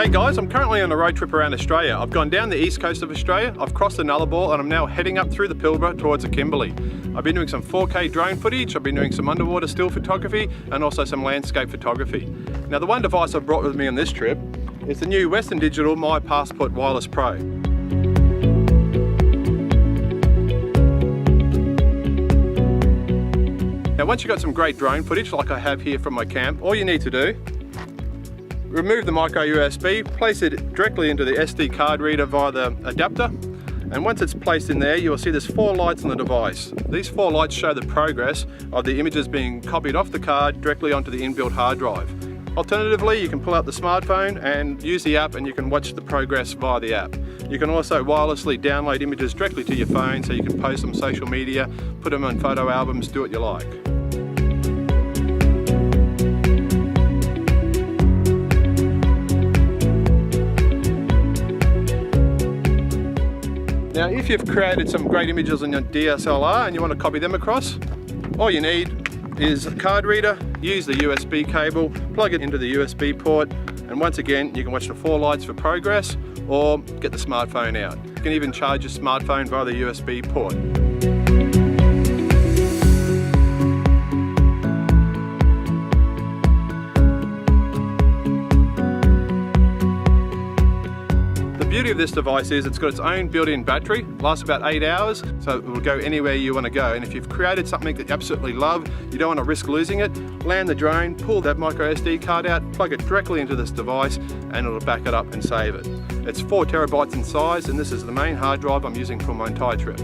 G'day guys, I'm currently on a road trip around Australia. I've gone down the east coast of Australia, I've crossed the Nullarbor and I'm now heading up through the Pilbara towards the Kimberley. I've been doing some 4K drone footage, I've been doing some underwater still photography and also some landscape photography. Now the one device I've brought with me on this trip is the new Western Digital My Passport Wireless Pro. Now once you've got some great drone footage like I have here from my camp, all you need to do, remove the micro USB, place it directly into the SD card reader via the adapter, and once it's placed in there you will see there's 4 lights on the device. These 4 lights show the progress of the images being copied off the card directly onto the inbuilt hard drive. Alternatively, you can pull out the smartphone and use the app and you can watch the progress via the app. You can also wirelessly download images directly to your phone so you can post them on social media, put them on photo albums, do what you like. Now if you've created some great images on your DSLR and you want to copy them across, all you need is a card reader, use the USB cable, plug it into the USB port, and once again you can watch the 4 lights for progress or get the smartphone out. You can even charge your smartphone via the USB port. The beauty of this device is it's got its own built-in battery, lasts about 8 hours, so it will go anywhere you want to go. And if you've created something that you absolutely love, you don't want to risk losing it, land the drone, pull that micro SD card out, plug it directly into this device, and it'll back it up and save it. It's 4 terabytes in size, and this is the main hard drive I'm using for my entire trip.